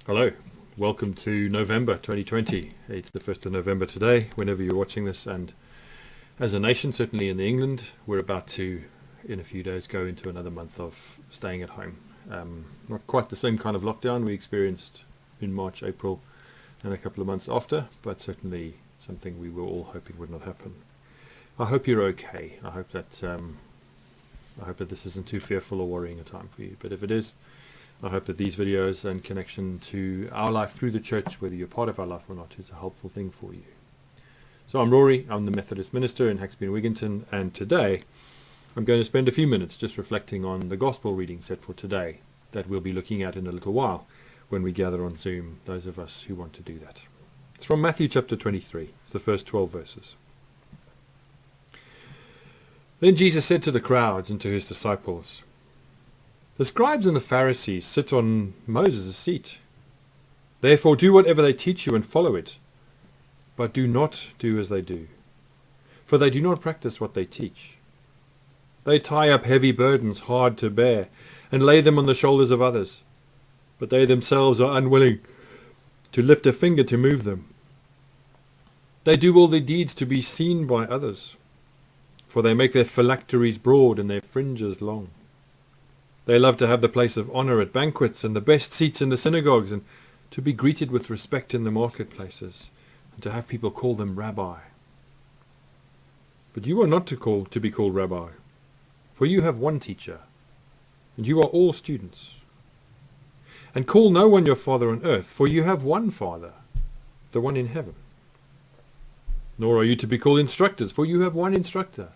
Hello, welcome to November 2020. It's the 1st of November today, whenever you're watching this, and as a nation, certainly in England, we're about to, in a few days, go into another month of staying at home. Not quite the same kind of lockdown we experienced in March, April, and a couple of months after, but certainly something we were all hoping would not happen. I hope you're okay. I hope that this isn't too fearful or worrying a time for you, but if it is, I hope that these videos and connection to our life through the church, whether you're part of our life or not, is a helpful thing for you. So I'm Rory, I'm the Methodist minister in Haxby and Wigginton, and today I'm going to spend a few minutes just reflecting on the gospel reading set for today that we'll be looking at in a little while when we gather on Zoom, those of us who want to do that. It's from Matthew chapter 23, it's the first 12 verses. Then Jesus said to the crowds and to his disciples, "The scribes and the Pharisees sit on Moses' seat. Therefore do whatever they teach you and follow it, but do not do as they do, for they do not practice what they teach. They tie up heavy burdens hard to bear and lay them on the shoulders of others, but they themselves are unwilling to lift a finger to move them. They do all their deeds to be seen by others, for they make their phylacteries broad and their fringes long. They love to have the place of honor at banquets and the best seats in the synagogues and to be greeted with respect in the marketplaces and to have people call them rabbi. But you are not to be called rabbi, for you have one teacher, and you are all students. And call no one your father on earth, for you have one Father, the one in heaven. Nor are you to be called instructors, for you have one instructor,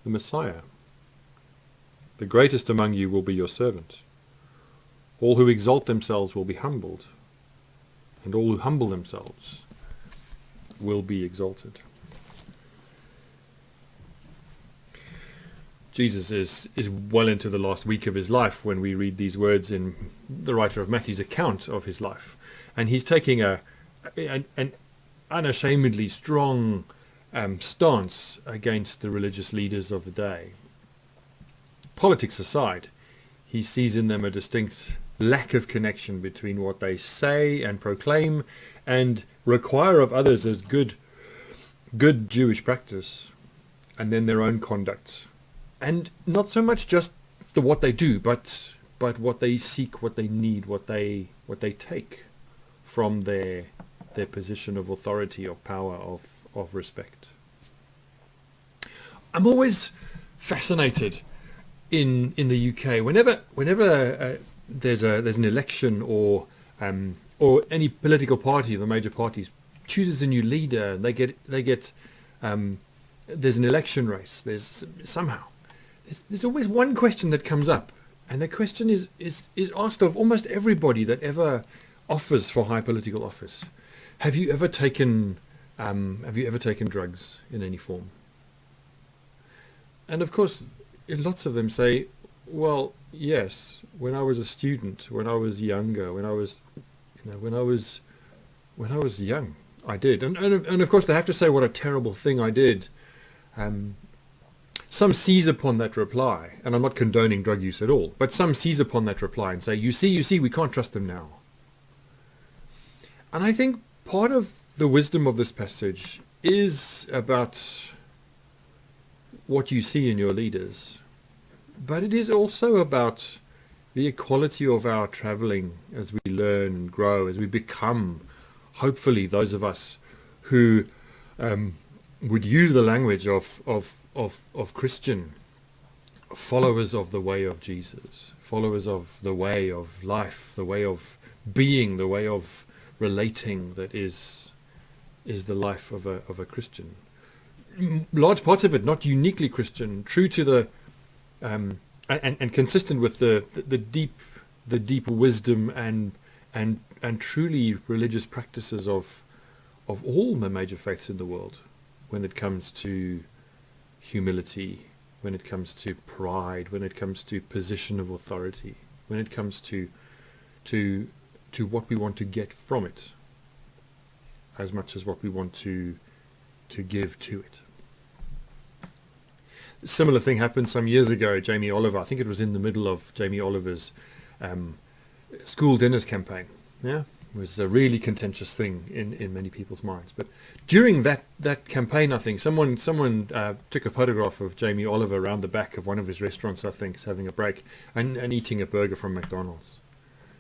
the Messiah. The greatest among you will be your servant. All who exalt themselves will be humbled, and all who humble themselves will be exalted." Jesus is well into the last week of his life when we read these words in the writer of Matthew's account of his life. And he's taking an unashamedly strong stance against the religious leaders of the day. Politics aside, he sees in them a distinct lack of connection between what they say and proclaim and require of others as good Jewish practice, and then their own conduct. And not so much just what they do, but what they seek, what they need, what they take from their position of authority, of power, of respect. I'm always fascinated in the UK whenever there's an election or any political party, the major parties chooses a new leader, they get there's an election race, there's always one question that comes up, and the question is asked of almost everybody that ever offers for high political office. Have you ever taken drugs in any form? And of course, lots of them say, well, yes, when I was a student, when I was younger, when I was young, I did. And of course they have to say what a terrible thing I did. Some seize upon that reply, and I'm not condoning drug use at all, but some seize upon that reply and say, you see, we can't trust them now. And I think part of the wisdom of this passage is about what you see in your leaders, but it is also about the equality of our traveling as we learn and grow, as we become, hopefully, those of us who would use the language of Christian followers of the way of Jesus, followers of the way of life, the way of being, the way of relating that is the life of a Christian. Large parts of it not uniquely Christian, true to the and consistent with the deep wisdom and truly religious practices of all the major faiths in the world, when it comes to humility, when it comes to pride, when it comes to position of authority, when it comes to what we want to get from it, as much as what we want to give to it. A similar thing happened some years ago. Jamie Oliver, I think it was in the middle of Jamie Oliver's school dinners campaign, Yeah, it was a really contentious thing in many people's minds. But during that campaign, I think someone took a photograph of Jamie Oliver around the back of one of his restaurants, I think, having a break and eating a burger from McDonald's.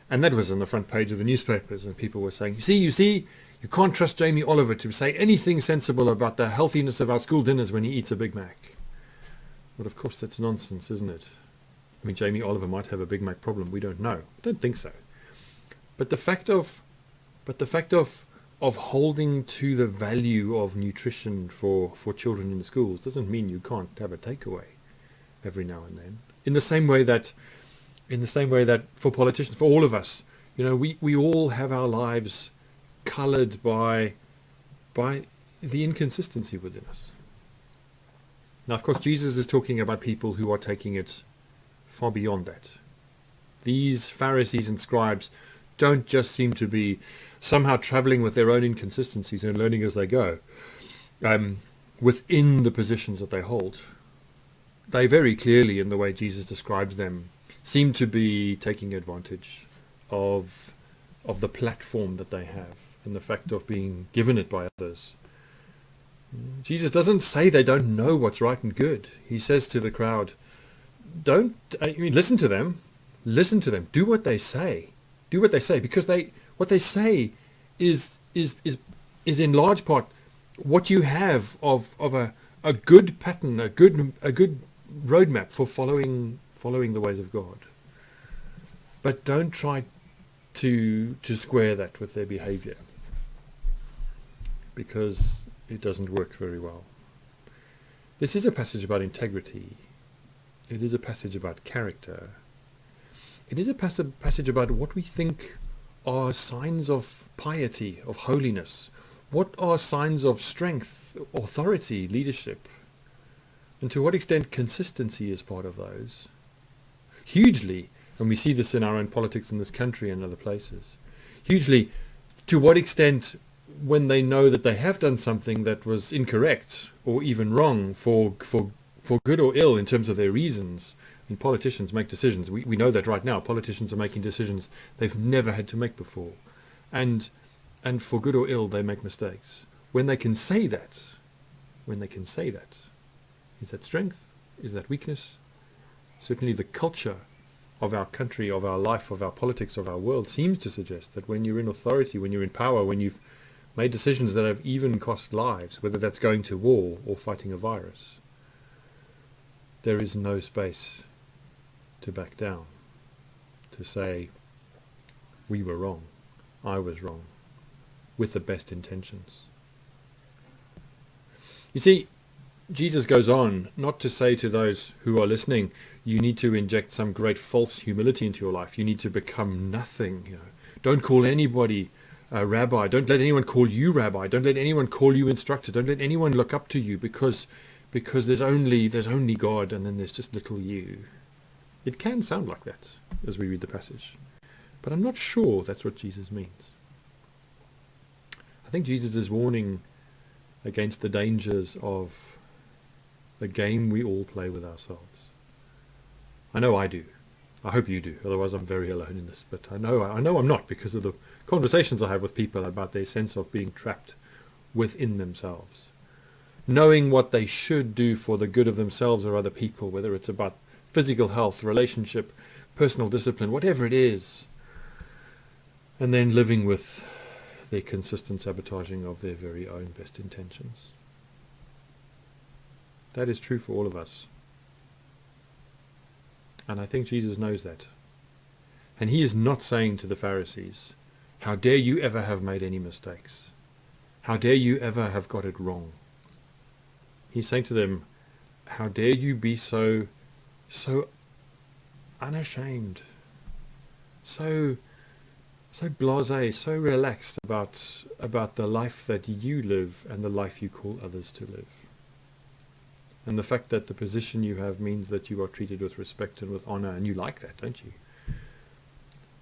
And that was on the front page of the newspapers, and people were saying, you see, you can't trust Jamie Oliver to say anything sensible about the healthiness of our school dinners when he eats a Big Mac. Well, of course, that's nonsense, isn't it? I mean, Jamie Oliver might have a Big Mac problem. We don't know. I don't think so. But the fact of holding to the value of nutrition for children in the schools doesn't mean you can't have a takeaway every now and then. In the same way that for politicians, for all of us, we all have our lives coloured by the inconsistency within us. Now, of course, Jesus is talking about people who are taking it far beyond that. These Pharisees and scribes don't just seem to be somehow travelling with their own inconsistencies and learning as they go within the positions that they hold. They very clearly, in the way Jesus describes them, seem to be taking advantage of the platform that they have and the fact of being given it by others. Jesus doesn't say they don't know what's right and good. He says to the crowd, listen to them, do what they say, because what they say is in large part what you have of a good pattern, a good roadmap for following the ways of God. But don't try to square that with their behavior, because it doesn't work very well. This is a passage about integrity. It is a passage about character. It is a passage about what we think are signs of piety, of holiness. What are signs of strength, authority, leadership? And to what extent consistency is part of those. Hugely, and we see this in our own politics in this country and other places, hugely, to what extent when they know that they have done something that was incorrect or even wrong for good or ill in terms of their reasons. And politicians make decisions. We know that right now. Politicians are making decisions they've never had to make before. And for good or ill, they make mistakes. When they can say that, is that strength? Is that weakness? Certainly the culture of our country, of our life, of our politics, of our world seems to suggest that when you're in authority, when you're in power, when you've made decisions that have even cost lives, whether that's going to war or fighting a virus, there is no space to back down, to say, we were wrong, I was wrong, with the best intentions. You see, Jesus goes on not to say to those who are listening, you need to inject some great false humility into your life. You need to become nothing. Don't call anybody a rabbi. Don't let anyone call you rabbi. Don't let anyone call you instructor. Don't let anyone look up to you because there's only God and then there's just little you. It can sound like that as we read the passage, but I'm not sure that's what Jesus means. I think Jesus is warning against the dangers of the game we all play with ourselves. I know I do. I hope you do. Otherwise I'm very alone in this. But I know I'm not, because of the conversations I have with people about their sense of being trapped within themselves. Knowing what they should do for the good of themselves or other people, whether it's about physical health, relationship, personal discipline, whatever it is. And then living with their consistent sabotaging of their very own best intentions. That is true for all of us. And I think Jesus knows that. And he is not saying to the Pharisees, how dare you ever have made any mistakes? How dare you ever have got it wrong? He's saying to them, how dare you be so unashamed, so blasé, so relaxed about the life that you live and the life you call others to live. And the fact that the position you have means that you are treated with respect and with honor, and you like that, don't you?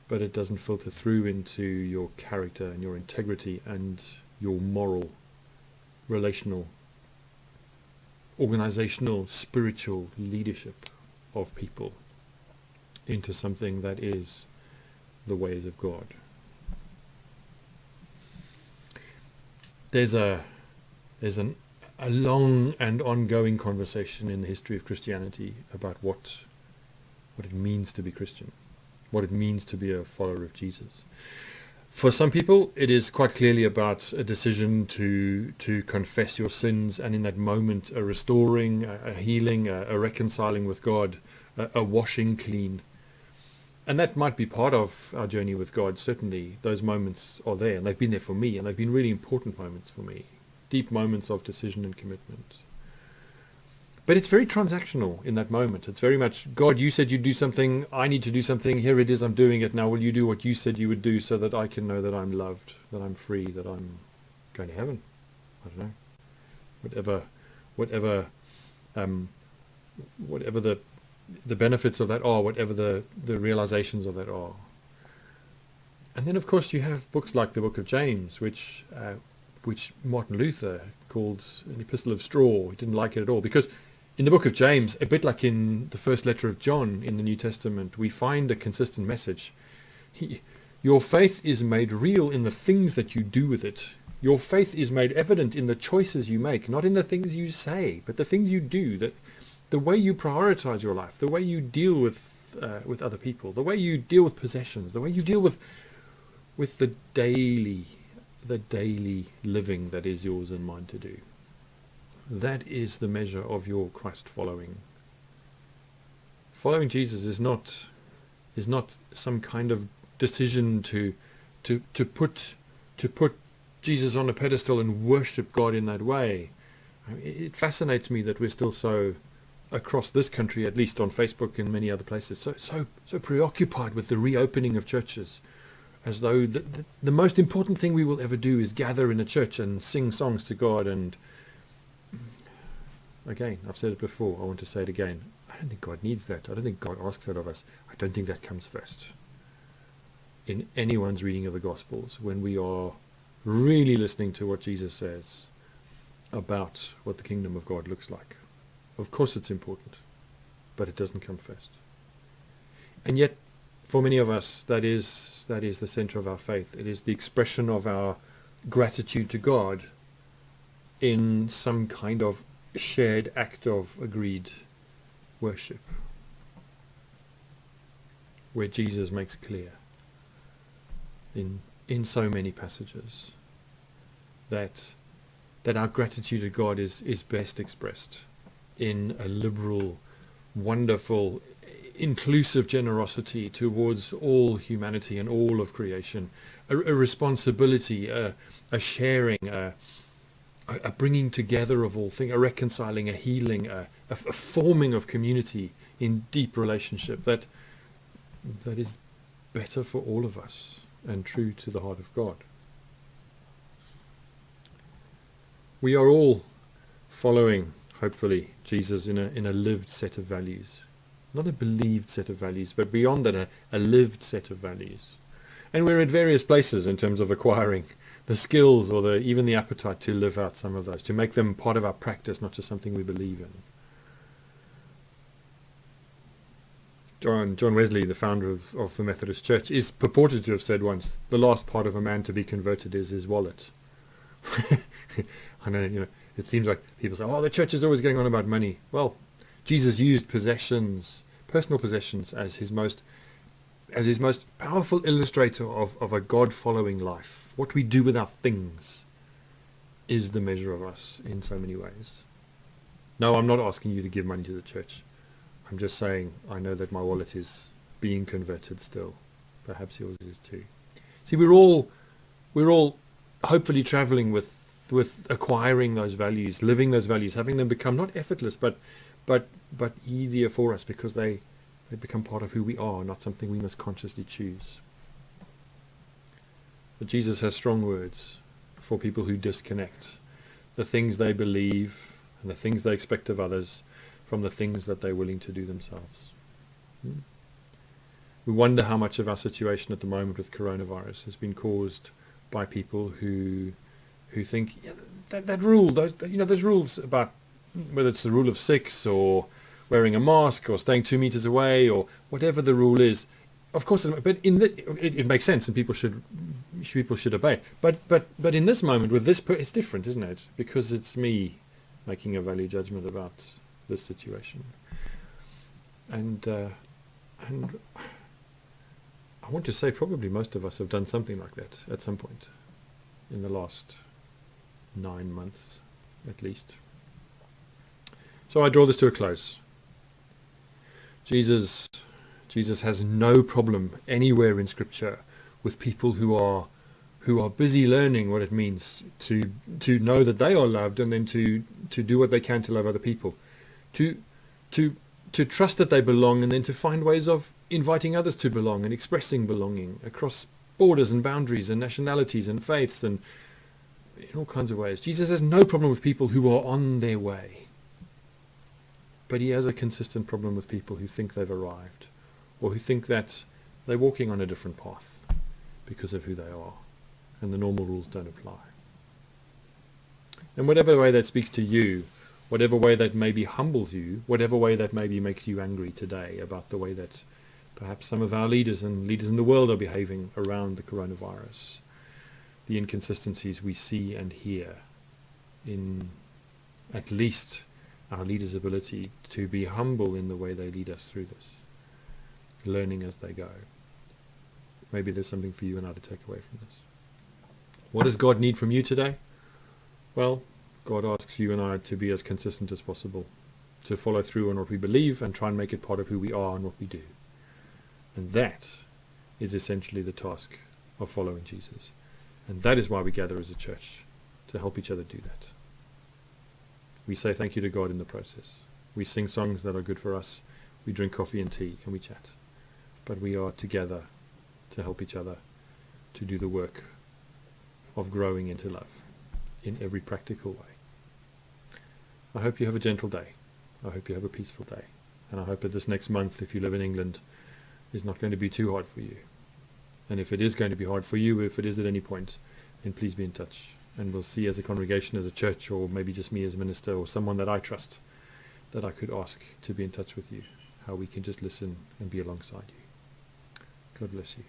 But it doesn't filter through into your character and your integrity and your moral, relational, organizational, spiritual leadership of people into something that is the ways of God. there's a a long and ongoing conversation in the history of Christianity about what it means to be Christian, what it means to be a follower of Jesus. For some people, it is quite clearly about a decision to confess your sins, and in that moment, a restoring, a healing, a reconciling with God, a washing clean. And that might be part of our journey with God. Certainly, those moments are there, and they've been there for me, and they've been really important moments for me, deep moments of decision and commitment. But it's very transactional in that moment. It's very much, God, you said you'd do something. I need to do something. Here it is. I'm doing it. Now will you do what you said you would do so that I can know that I'm loved, that I'm free, that I'm going to heaven? I don't know. Whatever the benefits of that are, whatever the realizations of that are. And then, of course, you have books like the Book of James, which Martin Luther called an epistle of straw. He didn't like it at all, because in the book of James, a bit like in the first letter of John in the New Testament, we find a consistent message. Your faith is made real in the things that you do with it. Your faith is made evident in the choices you make, not in the things you say, but the things you do, that the way you prioritize your life, the way you deal with other people, the way you deal with possessions, the way you deal with the daily living that is yours and mine to do. That is the measure of your Christ following. Following Jesus is not some kind of decision to put Jesus on a pedestal and worship God in that way. I mean, it fascinates me that we're still so, across this country, at least on Facebook and many other places, so preoccupied with the reopening of churches, as though the most important thing we will ever do is gather in a church and sing songs to God. And again, I've said it before, I want to say it again. I don't think God needs that. I don't think God asks that of us. I don't think that comes first in anyone's reading of the Gospels, when we are really listening to what Jesus says about what the kingdom of God looks like. Of course it's important, but it doesn't come first. And yet, for many of us, that is the center of our faith. It is the expression of our gratitude to God in some kind of shared act of agreed worship, where Jesus makes clear in so many passages that our gratitude to God is best expressed in a liberal, wonderful, inclusive generosity towards all humanity and all of creation, a responsibility, a sharing, a bringing together of all things, a reconciling, a healing, a forming of community in deep relationship that is better for all of us and true to the heart of God. We are all following, hopefully, Jesus in a lived set of values. Not a believed set of values, but beyond that, a lived set of values. And we're at various places in terms of acquiring the skills or even the appetite to live out some of those, to make them part of our practice, not just something we believe in. John Wesley, the founder of the Methodist Church, is purported to have said once, the last part of a man to be converted is his wallet. I know, it seems like people say, oh, the church is always going on about money. Well, Jesus used possessions, personal possessions, as his most powerful illustrator of a God-following life. What we do with our things is the measure of us in so many ways. No, I'm not asking you to give money to the church. I'm just saying I know that my wallet is being converted still. Perhaps yours is too. See, we're all hopefully traveling with acquiring those values, living those values, having them become not effortless, but easier for us, because they become part of who we are, not something we must consciously choose. But Jesus has strong words for people who disconnect the things they believe and the things they expect of others from the things that they're willing to do themselves. We wonder how much of our situation at the moment with coronavirus has been caused by people who think that rule, those rules about whether it's the rule of 6 or wearing a mask or staying 2 meters away or whatever the rule is, of course, but it makes sense, and people should obey. But in this moment with this, it's different, isn't it? Because it's me making a value judgment about this situation, and I want to say probably most of us have done something like that at some point in the last 9 months, at least. So I draw this to a close. Jesus has no problem anywhere in Scripture with people who are busy learning what it means to know that they are loved, and then to do what they can to love other people, to trust that they belong, and then to find ways of inviting others to belong and expressing belonging across borders and boundaries and nationalities and faiths and in all kinds of ways. Jesus has no problem with people who are on their way. But he has a consistent problem with people who think they've arrived, or who think that they're walking on a different path because of who they are, and the normal rules don't apply. And whatever way that speaks to you, whatever way that maybe humbles you, whatever way that maybe makes you angry today about the way that perhaps some of our leaders and leaders in the world are behaving around the coronavirus, the inconsistencies we see and hear in at least our leaders' ability to be humble in the way they lead us through this, learning as they go. Maybe there's something for you and I to take away from this. What does God need from you today? Well, God asks you and I to be as consistent as possible, to follow through on what we believe and try and make it part of who we are and what we do. And that is essentially the task of following Jesus. And that is why we gather as a church, to help each other do that. We say thank you to God in the process. We sing songs that are good for us. We drink coffee and tea and we chat. But we are together to help each other to do the work of growing into love in every practical way. I hope you have a gentle day. I hope you have a peaceful day. And I hope that this next month, if you live in England, is not going to be too hard for you. And if it is going to be hard for you, if it is at any point, then please be in touch. And we'll see as a congregation, as a church, or maybe just me as a minister, or someone that I trust, that I could ask to be in touch with you, how we can just listen and be alongside you. God bless you.